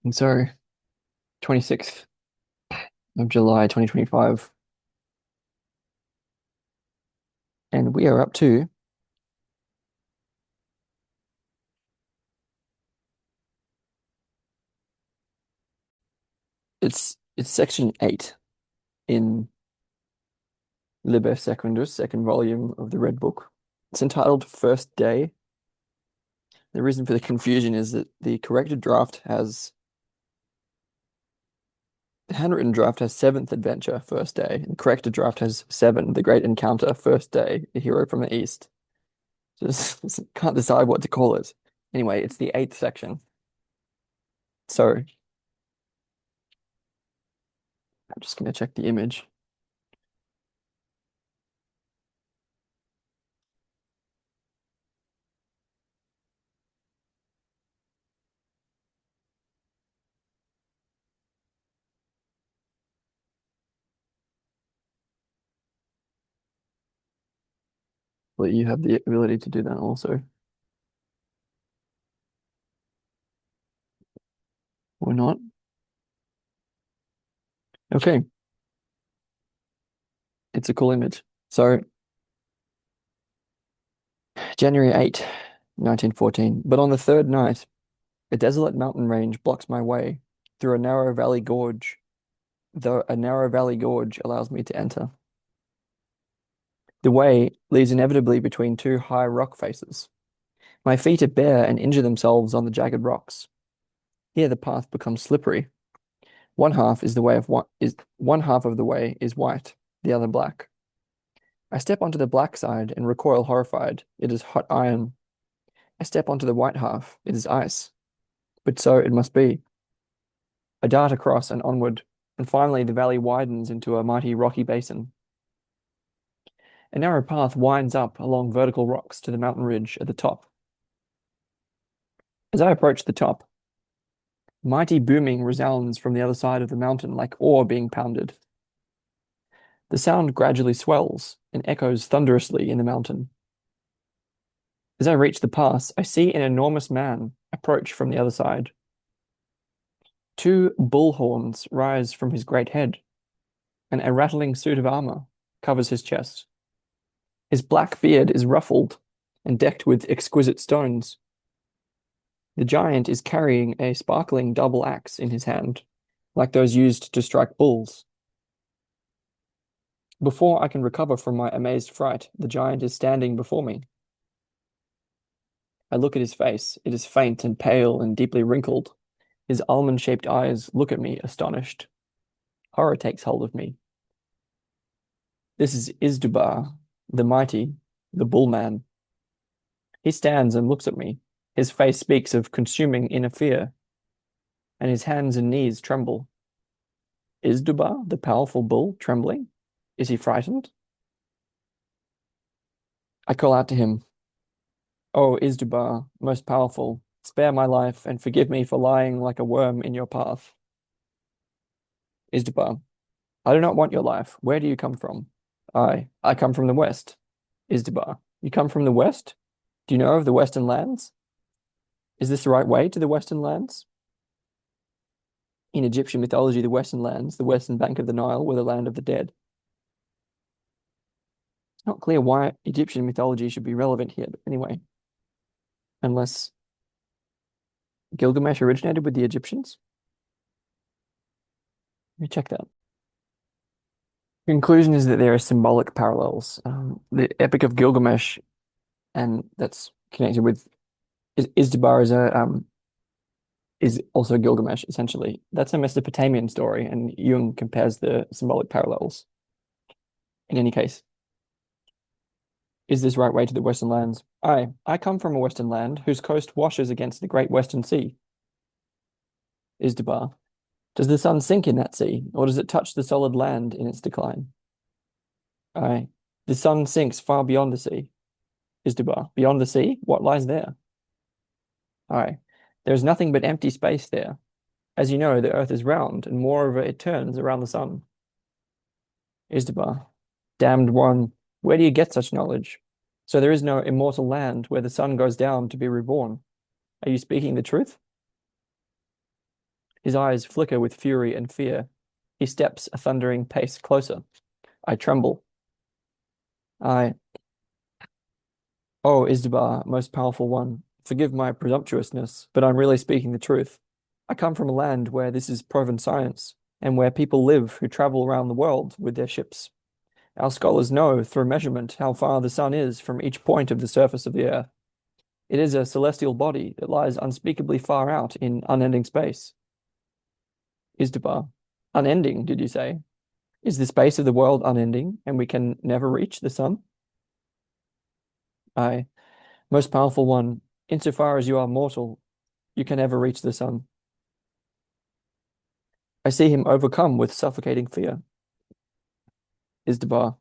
And so, 26th of July, 2025, and we are up to it's section 8 in Liber Secundus, second volume of the Red Book. It's entitled First Day. The reason for the confusion is that the handwritten draft has seventh adventure, first day, and the corrected draft has 7, the great encounter, first day, the hero from the east. Just can't decide what to call it. Anyway, it's the 8th section. So I'm just going to check the image. But you have the ability to do that also. Or not. Okay. It's a cool image. So January 8, 1914. But on the third night, a desolate mountain range blocks my way through a narrow valley gorge, though a narrow valley gorge allows me to enter. The way leads inevitably between two high rock faces. My feet are bare and injure themselves on the jagged rocks. Here the path becomes slippery. One half is the way of one half of the way is white, the other black. I step onto the black side and recoil horrified. It is hot iron. I step onto the white half. It is ice. But so it must be. I dart across and onward, and finally the valley widens into a mighty rocky basin. A narrow path winds up along vertical rocks to the mountain ridge at the top. As I approach the top, mighty booming resounds from the other side of the mountain like ore being pounded. The sound gradually swells and echoes thunderously in the mountain. As I reach the pass, I see an enormous man approach from the other side. 2 bull horns rise from his great head, and a rattling suit of armor covers his chest. His black beard is ruffled and decked with exquisite stones. The giant is carrying a sparkling double axe in his hand, like those used to strike bulls. Before I can recover from my amazed fright, the giant is standing before me. I look at his face. It is faint and pale and deeply wrinkled. His almond-shaped eyes look at me, astonished. Horror takes hold of me. This is Izdubar, the mighty, the bullman. He stands and looks at me. His face speaks of consuming inner fear, and his hands and knees tremble. Izdubar, the powerful bull, trembling? Is he frightened? I call out to him, "O Izdubar, most powerful, spare my life and forgive me for lying like a worm in your path." Izdubar, I do not want your life. Where do you come from? I come from the west. Izdubar, you come from the west? Do you know of the western lands? Is this the right way to the western lands? In Egyptian mythology, the western lands, the western bank of the Nile, were the land of the dead. It's not clear why Egyptian mythology should be relevant here, but anyway, unless Gilgamesh originated with the Egyptians. Let me check that. Conclusion is that there are symbolic parallels. The Epic of Gilgamesh, and that's connected with Izdubar is also Gilgamesh, essentially. That's a Mesopotamian story, and Jung compares the symbolic parallels. In any case, is this right way to the Western lands? I come from a Western land whose coast washes against the great Western Sea. Izdubar, does the sun sink in that sea, or does it touch the solid land in its decline? The sun sinks far beyond the sea. Izdubar, beyond the sea? What lies there? There is nothing but empty space there. As you know, the earth is round, and moreover, it turns around the sun. Izdubar, damned one, where do you get such knowledge? So there is no immortal land where the sun goes down to be reborn. Are you speaking the truth? His eyes flicker with fury and fear. He steps a thundering pace closer. I tremble. I, oh, Izdubar, most powerful one, forgive my presumptuousness, but I'm really speaking the truth. I come from a land where this is proven science, and where people live who travel around the world with their ships. Our scholars know through measurement how far the sun is from each point of the surface of the earth. It is a celestial body that lies unspeakably far out in unending space. Izdubar, unending, did you say? Is the space of the world unending, and we can never reach the sun? I, most powerful one, insofar as you are mortal, you can never reach the sun. I see him overcome with suffocating fear. Izdubar,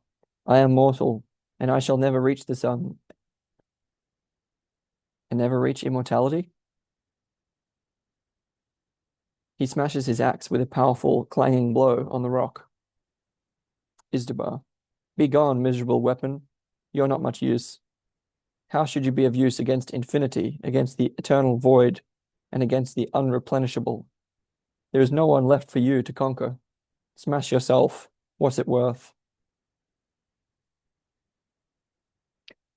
I am mortal, and I shall never reach the sun, and never reach immortality? He smashes his axe with a powerful, clanging blow on the rock. Izdubar, be gone, miserable weapon. You're not much use. How should you be of use against infinity, against the eternal void, and against the unreplenishable? There is no one left for you to conquer. Smash yourself. What's it worth?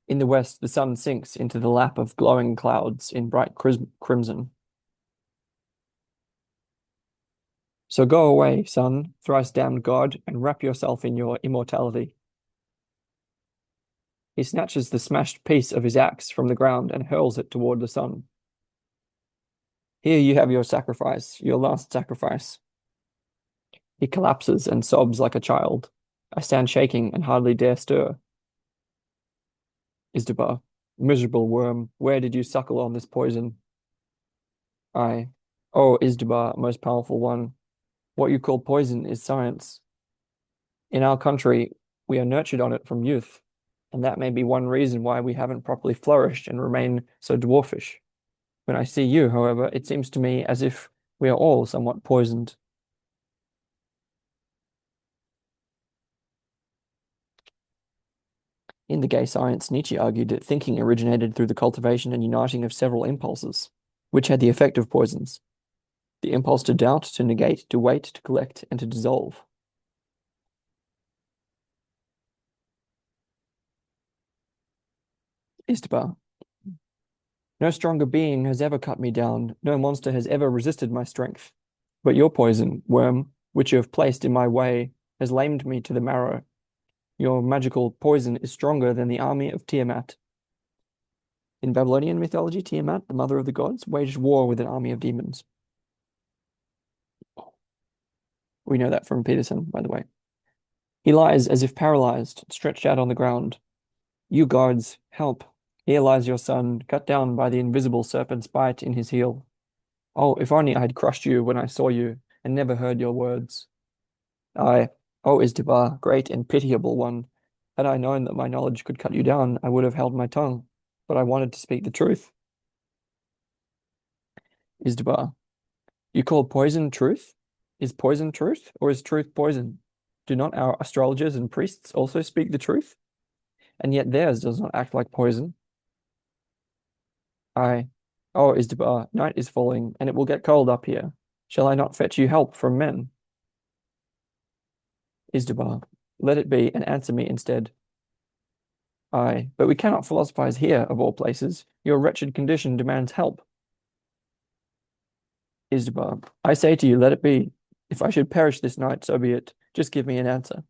In the west, the sun sinks into the lap of glowing clouds in bright crimson. So go away, sun, thrice damned god, and wrap yourself in your immortality. He snatches the smashed piece of his axe from the ground and hurls it toward the sun. Here you have your sacrifice, your last sacrifice. He collapses and sobs like a child. I stand shaking and hardly dare stir. Izdubar, miserable worm, where did you suckle on this poison? I, oh, Izdubar, most powerful one, what you call poison is science. In our country, we are nurtured on it from youth, and that may be one reason why we haven't properly flourished and remain so dwarfish. When I see you, however, it seems to me as if we are all somewhat poisoned. In The Gay Science, Nietzsche argued that thinking originated through the cultivation and uniting of several impulses, which had the effect of poisons. The impulse to doubt, to negate, to wait, to collect, and to dissolve. Izdubar, no stronger being has ever cut me down, no monster has ever resisted my strength. But your poison, worm, which you have placed in my way, has lamed me to the marrow. Your magical poison is stronger than the army of Tiamat. In Babylonian mythology, Tiamat, the mother of the gods, waged war with an army of demons. We know that from Peterson, by the way. He lies as if paralyzed, stretched out on the ground. You guards, help. Here lies your son, cut down by the invisible serpent's bite in his heel. Oh, if only I had crushed you when I saw you, and never heard your words. I, oh Izdubar, great and pitiable one, had I known that my knowledge could cut you down, I would have held my tongue, but I wanted to speak the truth. Izdubar, you call poison truth? Is poison truth, or is truth poison? Do not our astrologers and priests also speak the truth? And yet theirs does not act like poison. I, oh Izdubar, night is falling, and it will get cold up here. Shall I not fetch you help from men? Izdubar, let it be, and answer me instead. I, but we cannot philosophize here, of all places. Your wretched condition demands help. Izdubar, I say to you, let it be. If I should perish this night, so be it. Just give me an answer.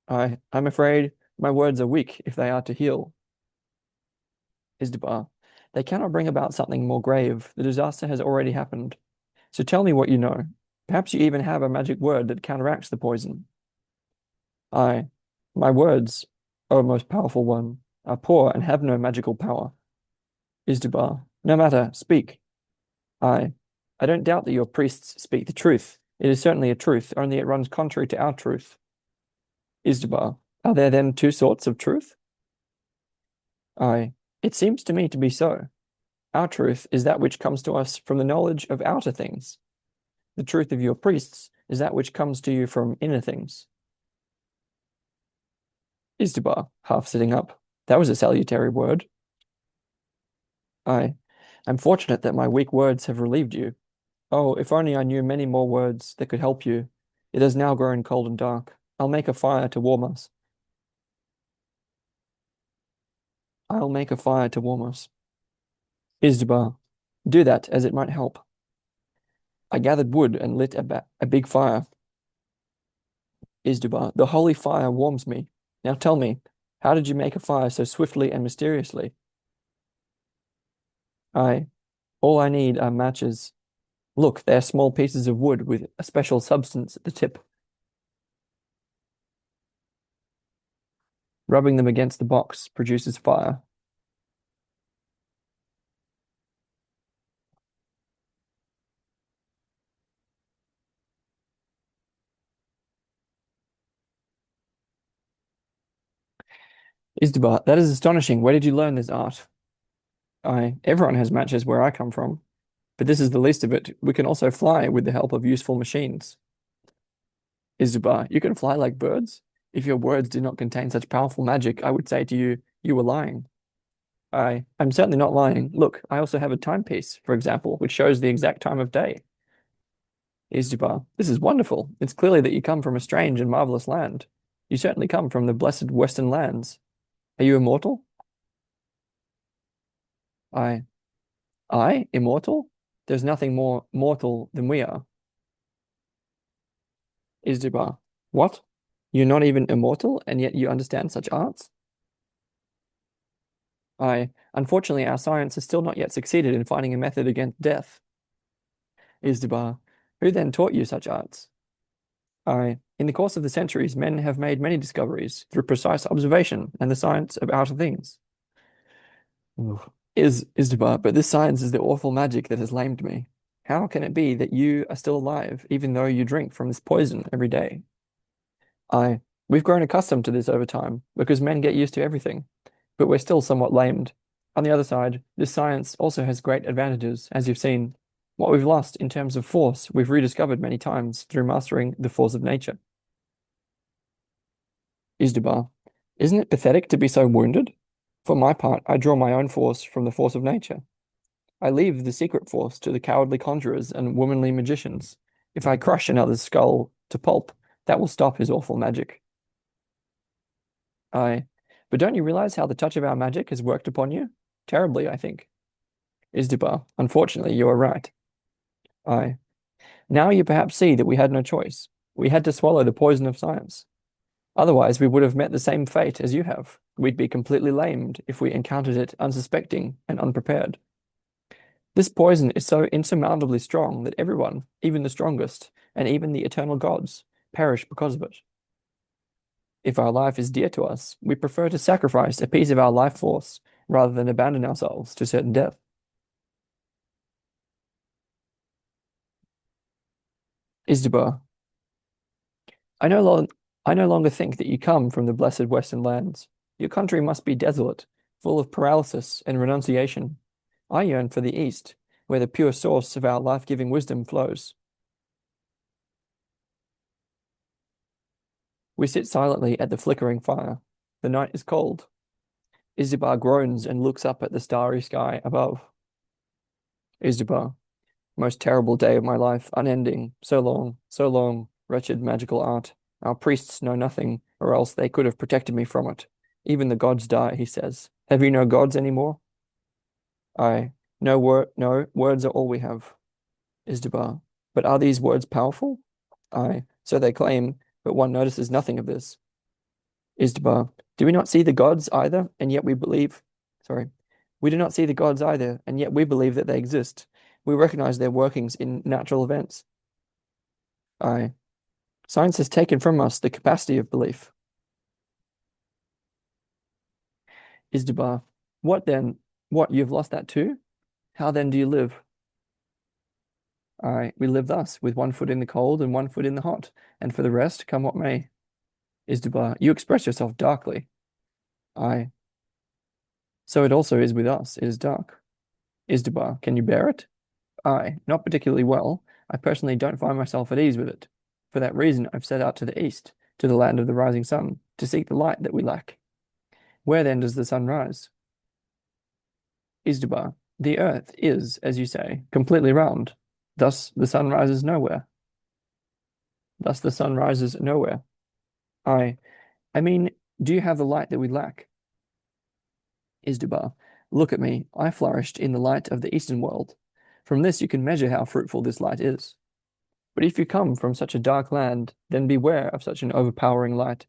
I'm afraid my words are weak if they are to heal. Izdubar, they cannot bring about something more grave. The disaster has already happened. So tell me what you know. Perhaps you even have a magic word that counteracts the poison. My words, O most powerful one, are poor and have no magical power. Izdubar, no matter, speak. I don't doubt that your priests speak the truth. It is certainly a truth, only it runs contrary to our truth. Izdubar, are there then two sorts of truth? It seems to me to be so. Our truth is that which comes to us from the knowledge of outer things. The truth of your priests is that which comes to you from inner things. Izdubar, half sitting up. That was a salutary word. I'm fortunate that my weak words have relieved you. Oh, if only I knew many more words that could help you. It has now grown cold and dark. I'll make a fire to warm us. I'll make a fire to warm us. Izdubar, do that, as it might help. I gathered wood and lit a big fire. Izdubar, the holy fire warms me. Now tell me, how did you make a fire so swiftly and mysteriously? I, all I need are matches. Look, they are small pieces of wood with a special substance at the tip. Rubbing them against the box produces fire. Izdubar, that is astonishing. Where did you learn this art? Everyone has matches where I come from, but this is the least of it. We can also fly with the help of useful machines. Izdubar, you can fly like birds? If your words did not contain such powerful magic, I would say to you, you were lying. I'm certainly not lying. Look, I also have a timepiece, for example, which shows the exact time of day. Izdubar, this is wonderful. It's clearly that you come from a strange and marvelous land. You certainly come from the blessed western lands. Are you immortal? I, immortal? There's nothing more mortal than we are. Izdubar, what? You're not even immortal, and yet you understand such arts? Unfortunately, our science has still not yet succeeded in finding a method against death. Izdubar, who then taught you such arts? In the course of the centuries, men have made many discoveries through precise observation and the science of outer things. Ugh. Izdubar, but this science is the awful magic that has lamed me. How can it be that you are still alive, even though you drink from this poison every day? I, we've grown accustomed to this over time, because men get used to everything, but we're still somewhat lamed. On the other side, this science also has great advantages, as you've seen. What we've lost in terms of force, we've rediscovered many times through mastering the force of nature. Izdubar, isn't it pathetic to be so wounded? For my part, I draw my own force from the force of nature. I leave the secret force to the cowardly conjurers and womanly magicians. If I crush another's skull to pulp, that will stop his awful magic. I, but don't you realize how the touch of our magic has worked upon you? Terribly, I think. Izdubar, unfortunately, you are right. I, now you perhaps see that we had no choice. We had to swallow the poison of science. Otherwise, we would have met the same fate as you have. We'd be completely lamed if we encountered it unsuspecting and unprepared. This poison is so insurmountably strong that everyone, even the strongest, and even the eternal gods, perish because of it. If our life is dear to us, we prefer to sacrifice a piece of our life force rather than abandon ourselves to certain death. Izdubar, I no long I no longer think that you come from the blessed western lands. Your country must be desolate, full of paralysis and renunciation. I yearn for the east, where the pure source of our life-giving wisdom flows. We sit silently at the flickering fire. The night is cold. Izdubar groans and looks up at the starry sky above. Izdubar, most terrible day of my life, unending, so long, wretched magical art. Our priests know nothing, or else they could have protected me from it. Even the gods die, he says. Have you no gods anymore? I, no, words are all we have. Izdubar, but are these words powerful? So they claim, but one notices nothing of this. Izdubar, do we not see the gods either, and yet we believe, sorry, we do not see the gods either, and yet we believe that they exist. We recognize their workings in natural events. I, science has taken from us the capacity of belief. Izdubar, what then? What, you've lost that too? How then do you live? We live thus, with one foot in the cold and one foot in the hot, and for the rest, come what may. Izdubar, you express yourself darkly. I, so it also is with us, it is dark. Izdubar, can you bear it? Not particularly well. I personally don't find myself at ease with it. For that reason, I've set out to the east, to the land of the rising sun, to seek the light that we lack. Where then does the sun rise? Izdubar, the earth is, as you say, completely round. Thus the sun rises nowhere. Thus the sun rises nowhere. I, I mean, do you have the light that we lack? Isdubar, look at me. I flourished in the light of the eastern world. From this you can measure how fruitful this light is. But if you come from such a dark land, then beware of such an overpowering light.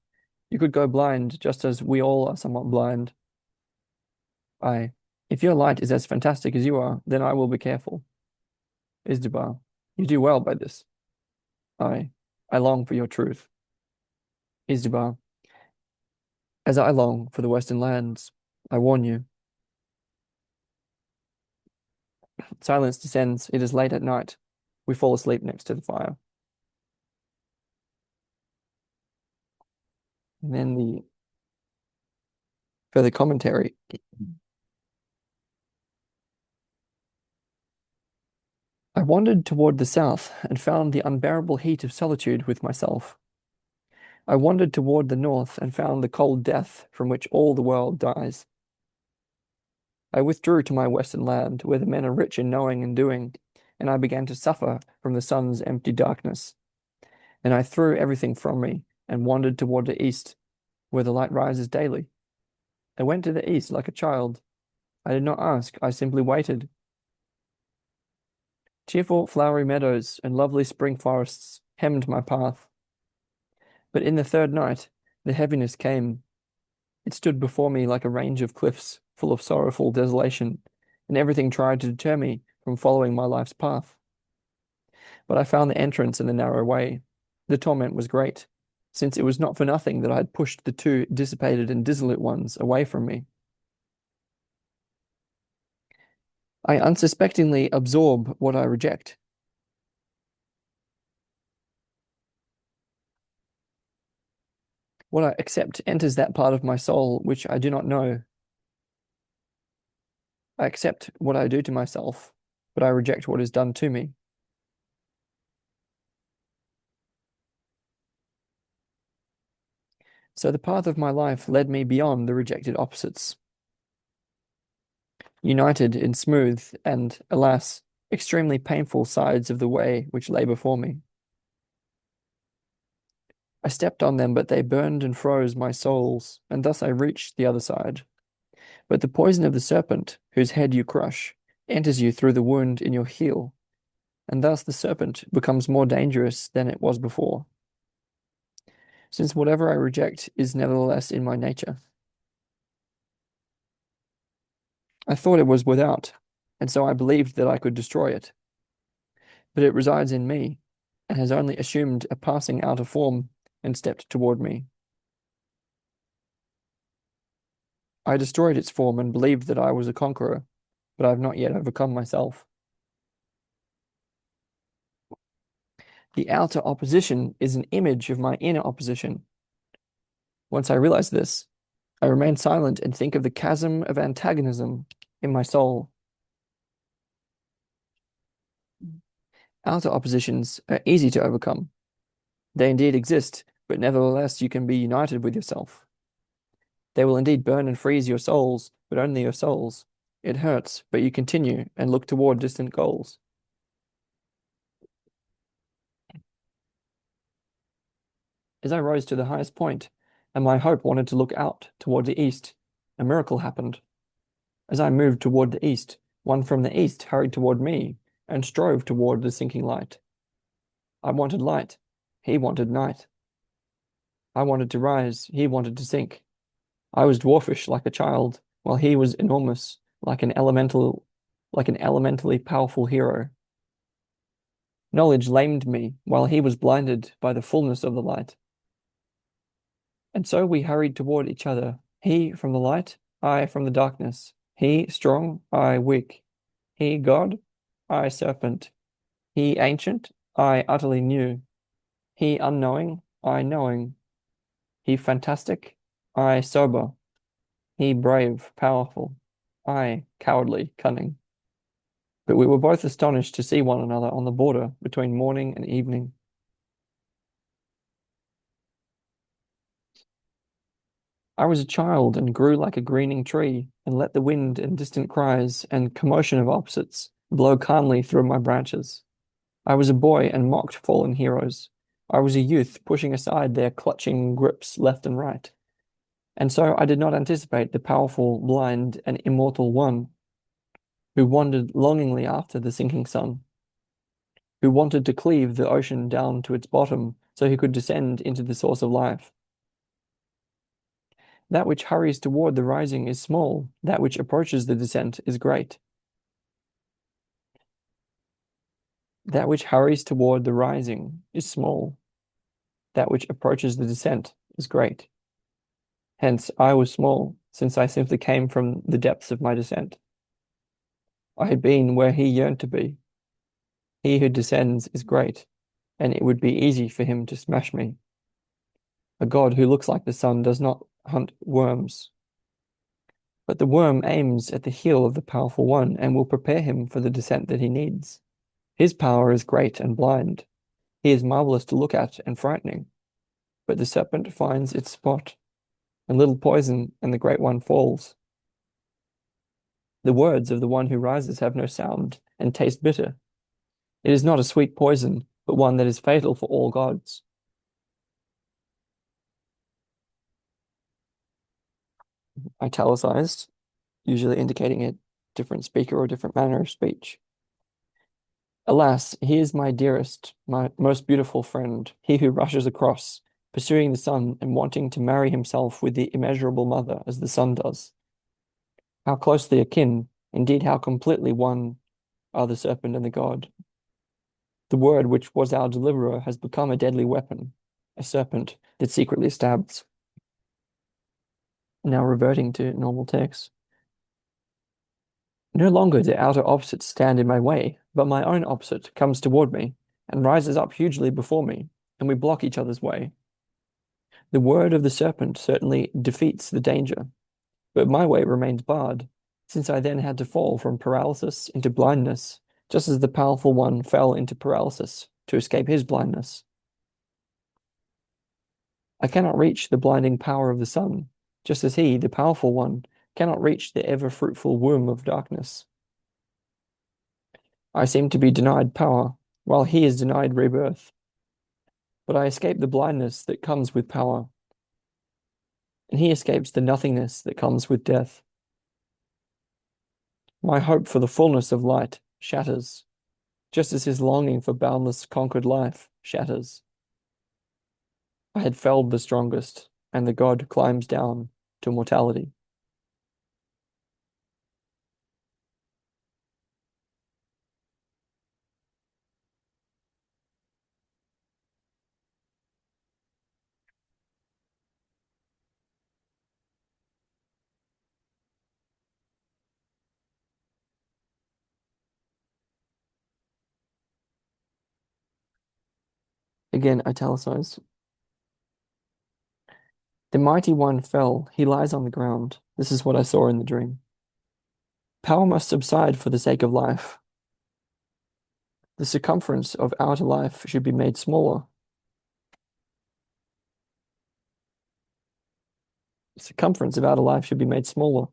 You could go blind, just as we all are somewhat blind. I, if your light is as fantastic as you are, then I will be careful. Isdubar, you do well by this. I, I long for your truth. Isdubar, as I long for the western lands, I warn you. Silence descends. It is late at night. We fall asleep next to the fire. And then the further commentary. I wandered toward the south and found the unbearable heat of solitude with myself. I wandered toward the north and found the cold death from which all the world dies. I withdrew to my western land, where the men are rich in knowing and doing, and I began to suffer from the sun's empty darkness. And I threw everything from me and wandered toward the east, where the light rises daily. I went to the east like a child. I did not ask, I simply waited. Cheerful flowery meadows and lovely spring forests hemmed my path. But in the third night, the heaviness came. It stood before me like a range of cliffs, full of sorrowful desolation, and everything tried to deter me from following my life's path. But I found the entrance in the narrow way. The torment was great, since it was not for nothing that I had pushed the two dissipated and dissolute ones away from me. I unsuspectingly absorb what I reject. What I accept enters that part of my soul which I do not know. I accept what I do to myself, but I reject what is done to me. So the path of my life led me beyond the rejected opposites, united in smooth and, alas, extremely painful sides of the way which lay before me. I stepped on them, but they burned and froze my soles, and thus I reached the other side. But the poison of the serpent, whose head you crush, enters you through the wound in your heel, and thus the serpent becomes more dangerous than it was before, since whatever I reject is nevertheless in my nature. I thought it was without, and so I believed that I could destroy it. But it resides in me, and has only assumed a passing outer form and stepped toward me. I destroyed its form and believed that I was a conqueror, but I have not yet overcome myself. The outer opposition is an image of my inner opposition. Once I realize this, I remain silent and think of the chasm of antagonism in my soul. Outer oppositions are easy to overcome. They indeed exist, but nevertheless you can be united with yourself. They will indeed burn and freeze your souls, but only your souls. It hurts, but you continue and look toward distant goals. As I rose to the highest point, and my hope wanted to look out toward the east, a miracle happened. As I moved toward the east, one from the east hurried toward me and strove toward the sinking light. I wanted light. He wanted night. I wanted to rise. He wanted to sink. I was dwarfish like a child, while he was enormous like an elementally powerful hero. Knowledge lamed me, while he was blinded by the fullness of the light. And so we hurried toward each other, he from the light, I from the darkness, he strong, I weak, he God, I serpent, he ancient, I utterly new, he unknowing, I knowing, he fantastic, I sober, he brave, powerful, I cowardly, cunning. But we were both astonished to see one another on the border between morning and evening. I was a child and grew like a greening tree, and let the wind and distant cries and commotion of opposites blow calmly through my branches. I was a boy and mocked fallen heroes. I was a youth pushing aside their clutching grips left and right. And so I did not anticipate the powerful, blind, and immortal one who wandered longingly after the sinking sun, who wanted to cleave the ocean down to its bottom so he could descend into the source of life. That which hurries toward the rising is small, that which approaches the descent is great. That which hurries toward the rising is small, that which approaches the descent is great. Hence, I was small, since I simply came from the depths of my descent. I had been where he yearned to be. He who descends is great, and it would be easy for him to smash me. A god who looks like the sun does not hunt worms, but the worm aims at the heel of the powerful one and will prepare him for the descent that he needs. His power is great and blind. He is marvelous to look at and frightening, but the serpent finds its spot, and little poison, and the great one falls. The words of the one who rises have no sound and taste bitter. It is not a sweet poison, but one that is fatal for all gods. Italicized, usually indicating a different speaker or different manner of speech. Alas, he is my dearest, my most beautiful friend, he who rushes across, pursuing the sun and wanting to marry himself with the immeasurable mother as the sun does. How closely akin, indeed how completely one are the serpent and the god. The word which was our deliverer has become a deadly weapon, a serpent that secretly stabs. Now reverting to normal text. No longer do outer opposites stand in my way, but my own opposite comes toward me and rises up hugely before me, and we block each other's way. The word of the serpent certainly defeats the danger, but my way remains barred, since I then had to fall from paralysis into blindness, just as the powerful one fell into paralysis to escape his blindness. I cannot reach the blinding power of the sun, just as he, the powerful one, cannot reach the ever-fruitful womb of darkness. I seem to be denied power, while he is denied rebirth. But I escape the blindness that comes with power, and he escapes the nothingness that comes with death. My hope for the fullness of light shatters, just as his longing for boundless conquered life shatters. I had felled the strongest, and the god climbs down to mortality. Again, italicized. The mighty one fell, he lies on the ground. This is what I saw in the dream. Power must subside for the sake of life. The circumference of outer life should be made smaller. The circumference of outer life should be made smaller.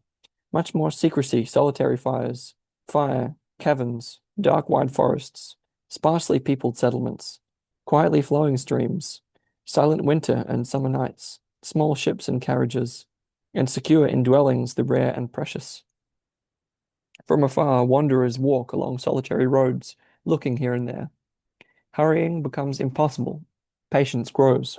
Much more secrecy, solitary fires, fire, caverns, dark wide forests, sparsely peopled settlements, quietly flowing streams, silent winter and summer nights, small ships and carriages, and secure in dwellings the rare and precious. From afar, wanderers walk along solitary roads, looking here and there. Hurrying becomes impossible. Patience grows.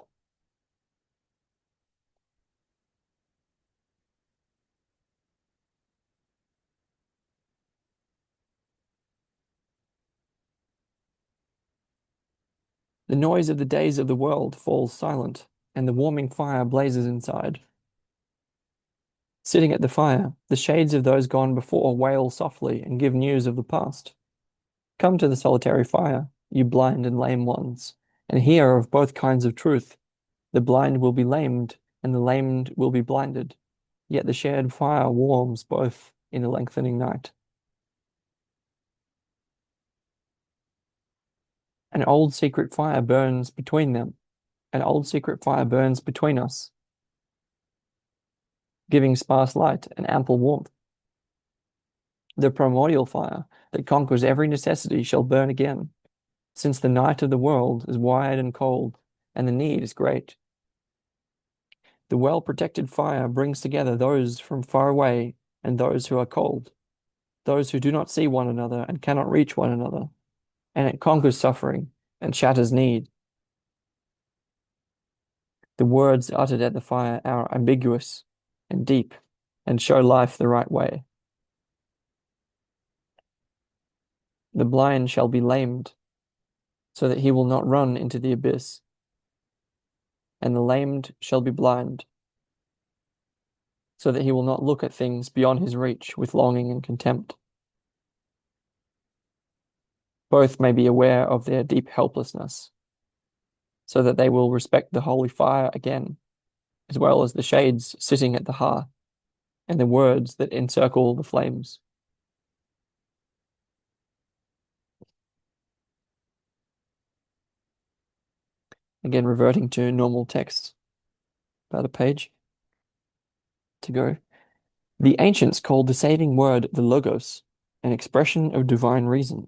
The noise of the days of the world falls silent, and the warming fire blazes inside. Sitting at the fire, the shades of those gone before wail softly and give news of the past. Come to the solitary fire, you blind and lame ones, and hear of both kinds of truth. The blind will be lamed, and the lamed will be blinded, yet the shared fire warms both in the lengthening night. An old secret fire burns between them. An old secret fire burns between us, giving sparse light and ample warmth. The primordial fire that conquers every necessity shall burn again, since the night of the world is wide and cold, and the need is great. The well-protected fire brings together those from far away and those who are cold, those who do not see one another and cannot reach one another, and it conquers suffering and shatters need. The words uttered at the fire are ambiguous and deep and show life the right way. The blind shall be lamed, so that he will not run into the abyss, and the lamed shall be blind, so that he will not look at things beyond his reach with longing and contempt. Both may be aware of their deep helplessness, so that they will respect the holy fire again, as well as the shades sitting at the hearth, and the words that encircle the flames. Again, reverting to normal text, about a page to go. The ancients called the saving word the Logos, an expression of divine reason.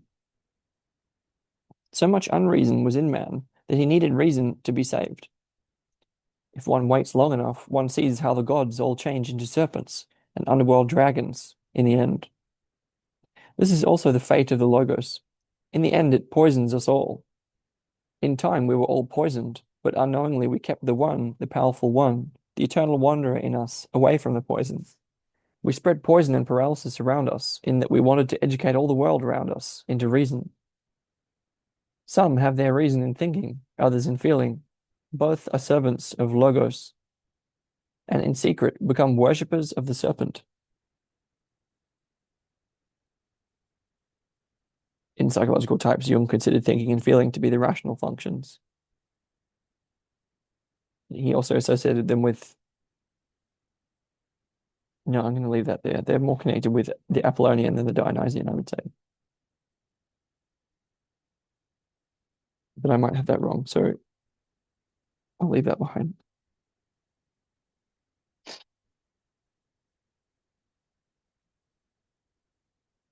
So much unreason was in man that he needed reason to be saved. If one waits long enough, one sees how the gods all change into serpents and underworld dragons in the end. This is also the fate of the Logos. In the end, it poisons us all. In time, we were all poisoned, but unknowingly we kept the One, the powerful One, the eternal wanderer in us, away from the poison. We spread poison and paralysis around us, in that we wanted to educate all the world around us into reason. Some have their reason in thinking, others in feeling. Both are servants of Logos, and in secret become worshippers of the serpent. In psychological types, Jung considered thinking and feeling to be the rational functions. He also associated them with... No, I'm going to leave that there. They're more connected with the Apollonian than the Dionysian, I would say. But I might have that wrong, so I'll leave that behind.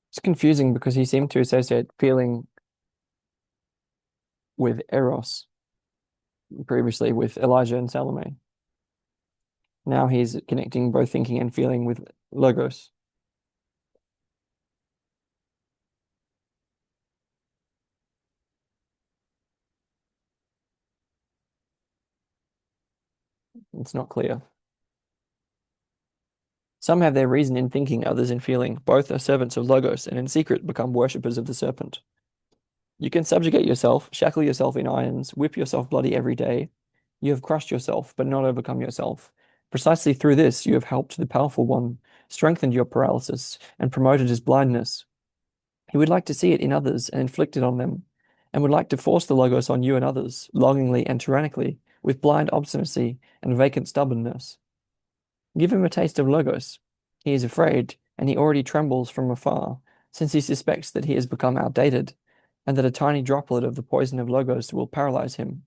It's confusing because he seemed to associate feeling with Eros previously with Elijah and Salome. Now he's connecting both thinking and feeling with Logos. It's not clear. Some have their reason in thinking, others in feeling. Both are servants of Logos, and in secret become worshippers of the serpent. You can subjugate yourself, shackle yourself in irons, whip yourself bloody every day. You have crushed yourself, but not overcome yourself. Precisely through this, you have helped the powerful one, strengthened your paralysis, and promoted his blindness. He would like to see it in others and inflict it on them, and would like to force the Logos on you and others, longingly and tyrannically, with blind obstinacy and vacant stubbornness. Give him a taste of Logos. He is afraid, and he already trembles from afar, since he suspects that he has become outdated, and that a tiny droplet of the poison of Logos will paralyze him.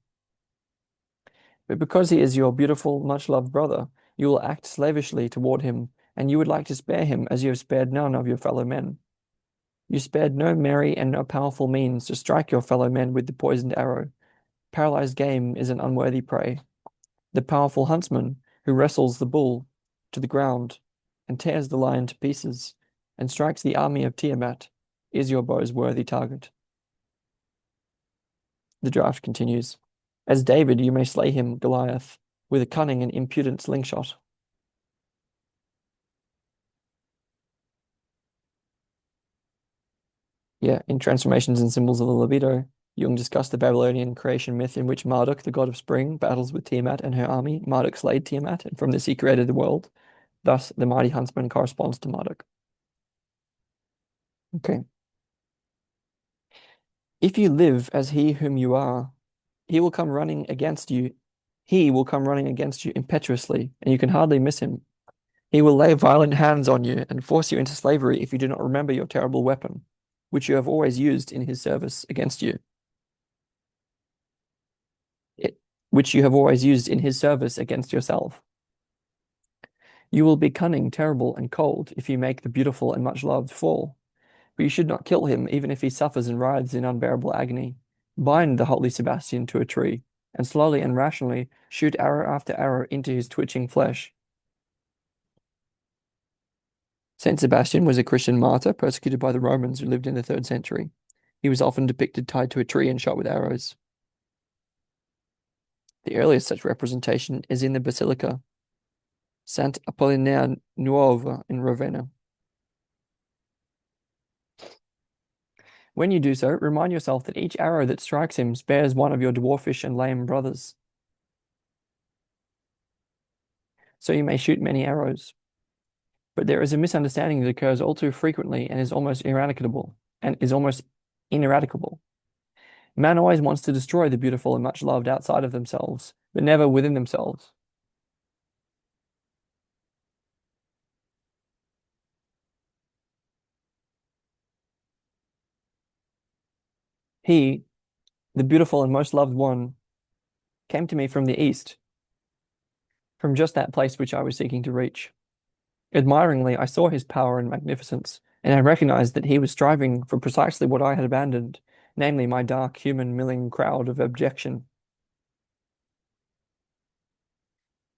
But because he is your beautiful, much-loved brother, you will act slavishly toward him, and you would like to spare him as you have spared none of your fellow men. You spared no merry and no powerful means to strike your fellow men with the poisoned arrow. Paralyzed game is an unworthy prey. The powerful huntsman who wrestles the bull to the ground and tears the lion to pieces and strikes the army of Tiamat is your bow's worthy target. The draft continues. As David, you may slay him, Goliath, with a cunning and impudent slingshot. Yeah, in Transformations and Symbols of the Libido, Jung discussed the Babylonian creation myth in which Marduk, the god of spring, battles with Tiamat and her army. Marduk slayed Tiamat, and from this he created the world. Thus, the mighty huntsman corresponds to Marduk. Okay. If you live as he whom you are, he will come running against you. He will come running against you impetuously, and you can hardly miss him. He will lay violent hands on you and force you into slavery if you do not remember your terrible weapon, which you have always used in his service against you. Which you have always used in his service against yourself. You will be cunning, terrible, and cold if you make the beautiful and much-loved fall. But you should not kill him, even if he suffers and writhes in unbearable agony. Bind the holy Sebastian to a tree, and slowly and rationally shoot arrow after arrow into his twitching flesh. Saint Sebastian was a Christian martyr persecuted by the Romans who lived in the 3rd century. He was often depicted tied to a tree and shot with arrows. The earliest such representation is in the Basilica Sant Apollinare Nuovo in Ravenna. When you do so, remind yourself that each arrow that strikes him spares one of your dwarfish and lame brothers. So you may shoot many arrows. But there is a misunderstanding that occurs all too frequently and is almost ineradicable. Man always wants to destroy the beautiful and much loved outside of themselves, but never within themselves. He, the beautiful and most loved one, came to me from the east, from just that place which I was seeking to reach. Admiringly, I saw his power and magnificence, and I recognized that he was striving for precisely what I had abandoned, namely my dark, human, milling crowd of abjection.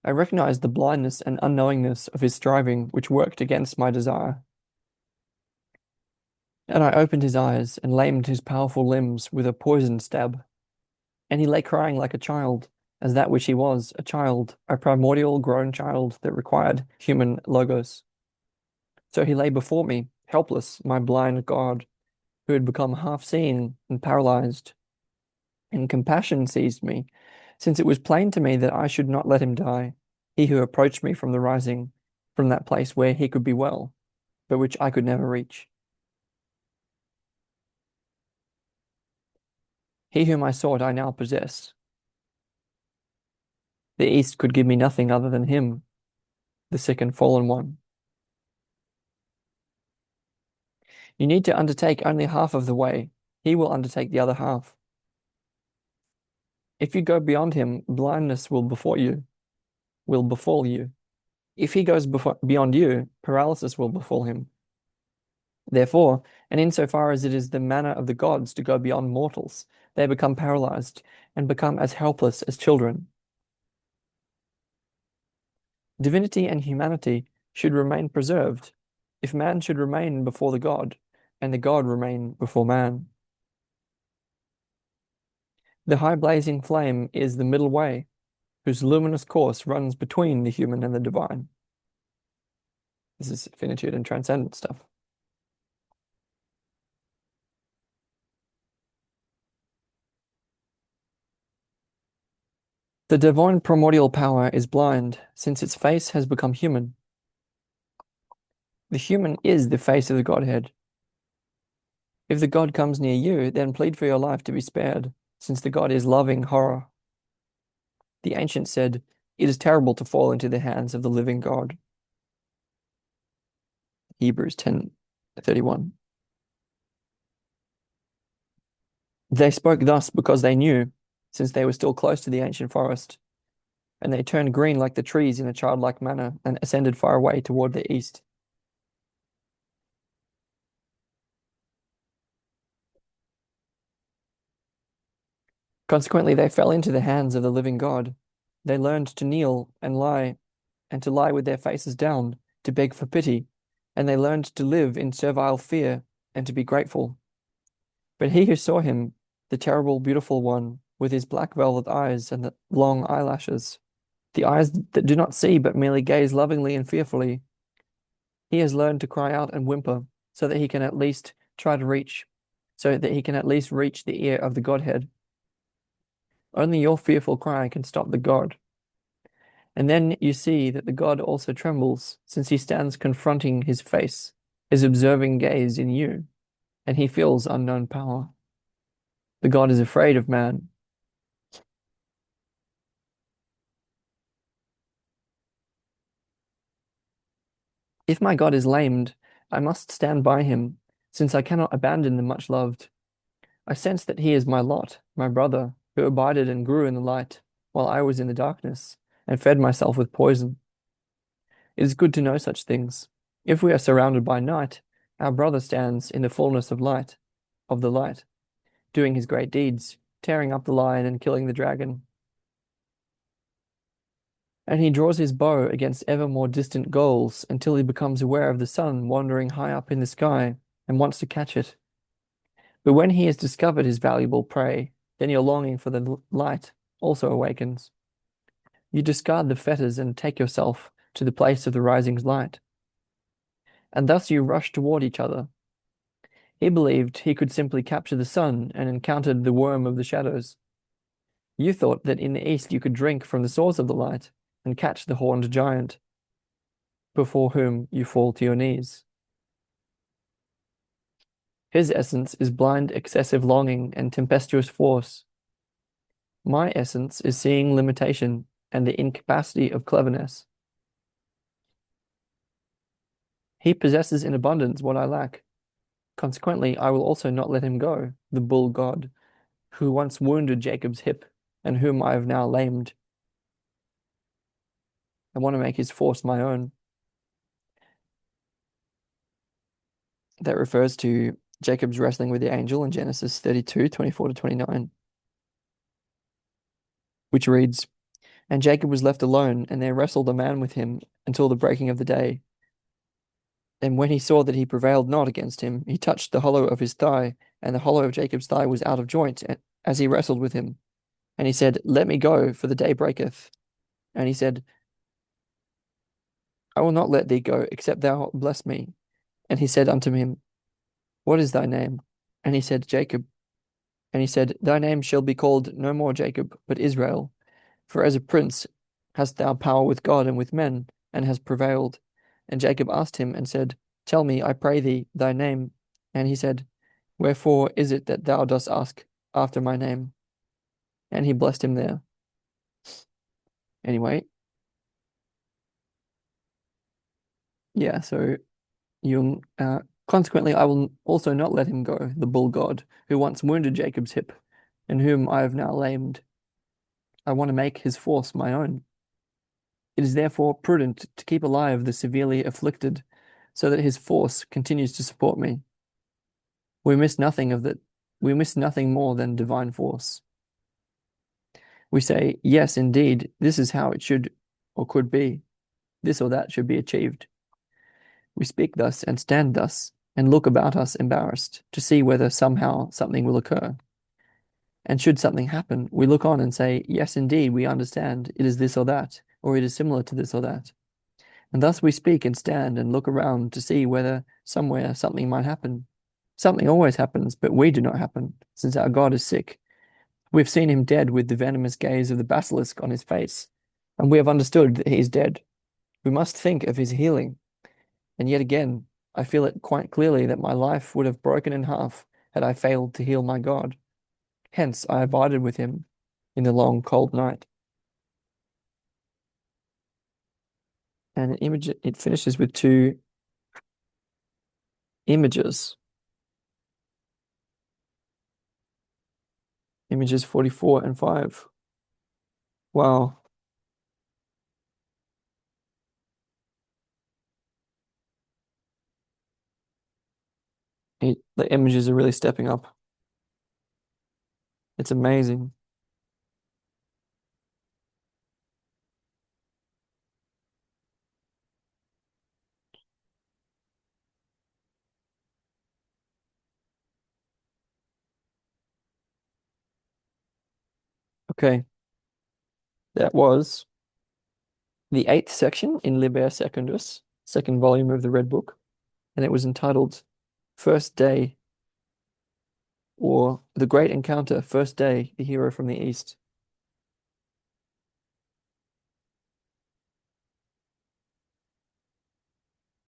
I recognized the blindness and unknowingness of his striving which worked against my desire. And I opened his eyes and lamed his powerful limbs with a poisoned stab. And he lay crying like a child, as that which he was, a child, a primordial grown child that required human logos. So he lay before me, helpless, my blind God, who had become half-seeing and paralyzed. And compassion seized me, since it was plain to me that I should not let him die, he who approached me from the rising, from that place where he could be well, but which I could never reach. He whom I sought I now possess. The East could give me nothing other than him, the sick and fallen one. You need to undertake only half of the way. He will undertake the other half. If you go beyond him, blindness will befall you. If he goes beyond you, paralysis will befall him. Therefore, and insofar as it is the manner of the gods to go beyond mortals, they become paralyzed and become as helpless as children. Divinity and humanity should remain preserved, if man should remain before the god, and the god remain before man. The high blazing flame is the middle way, whose luminous course runs between the human and the divine. This is finitude and transcendent stuff. The divine primordial power is blind, since its face has become human. The human is the face of the Godhead. If the God comes near you, then plead for your life to be spared, since the God is loving horror. The ancient said, "It is terrible to fall into the hands of the living God." Hebrews 10:31. They spoke thus because they knew, since they were still close to the ancient forest, and they turned green like the trees in a childlike manner and ascended far away toward the east. Consequently, they fell into the hands of the living God. They learned to kneel and to lie with their faces down, to beg for pity, and they learned to live in servile fear and to be grateful. But he who saw him, the terrible, beautiful one, with his black velvet eyes and the long eyelashes, the eyes that do not see but merely gaze lovingly and fearfully, he has learned to cry out and whimper, so that he can at least reach the ear of the Godhead. Only your fearful cry can stop the God. And then you see that the God also trembles, since he stands confronting his face, his observing gaze in you, and he feels unknown power. The God is afraid of man. If my God is lamed, I must stand by him, since I cannot abandon the much loved. I sense that he is my lot, my brother, who abided and grew in the light, while I was in the darkness, and fed myself with poison. It is good to know such things. If we are surrounded by night, our brother stands in the fullness of the light, doing his great deeds, tearing up the lion and killing the dragon. And he draws his bow against ever more distant goals until he becomes aware of the sun wandering high up in the sky and wants to catch it. But when he has discovered his valuable prey, then your longing for the light also awakens. You discard the fetters and take yourself to the place of the rising light. And thus you rush toward each other. He believed he could simply capture the sun and encountered the worm of the shadows. You thought that in the east you could drink from the source of the light and catch the horned giant, before whom you fall to your knees. His essence is blind, excessive longing and tempestuous force. My essence is seeing limitation and the incapacity of cleverness. He possesses in abundance what I lack. Consequently, I will also not let him go, the bull god, who once wounded Jacob's hip and whom I have now lamed. I want to make his force my own. That refers to Jacob's wrestling with the angel in Genesis 32, 24 to 29, which reads, And Jacob was left alone, and there wrestled a man with him until the breaking of the day. And when he saw that he prevailed not against him, he touched the hollow of his thigh, and the hollow of Jacob's thigh was out of joint, as he wrestled with him. And he said, Let me go, for the day breaketh. And he said, I will not let thee go, except thou bless me. And he said unto him, What is thy name? And he said, Jacob. And he said, Thy name shall be called no more Jacob, but Israel. For as a prince hast thou power with God and with men, and hast prevailed. And Jacob asked him and said, Tell me, I pray thee, thy name. And he said, Wherefore is it that thou dost ask after my name? And he blessed him there. Anyway, yeah, so Jung, consequently, I will also not let him go, the bull god, who once wounded Jacob's hip, and whom I have now lamed. I want to make his force my own. It is therefore prudent to keep alive the severely afflicted, so that his force continues to support me. We miss nothing of that. We miss nothing more than divine force. We say, yes, indeed, this is how it should or could be. This or that should be achieved. We speak thus and stand thus and look about us embarrassed to see whether somehow something will occur. And should something happen, we look on and say, yes, indeed, we understand it is this or that, or it is similar to this or that. And thus we speak and stand and look around to see whether somewhere something might happen. Something always happens, but we do not happen, since our God is sick. We've seen him dead with the venomous gaze of the basilisk on his face, and we have understood that he is dead. We must think of his healing. And yet again, I feel it quite clearly that my life would have broken in half had I failed to heal my God. Hence, I abided with him in the long, cold night. And it finishes with two images. Images 44 and 5. Wow. The images are really stepping up. It's amazing. Okay, that was the 8th section in Liber Secundus, second volume of the Red Book, and it was entitled First Day, or The Great Encounter, First Day, the Hero from the East.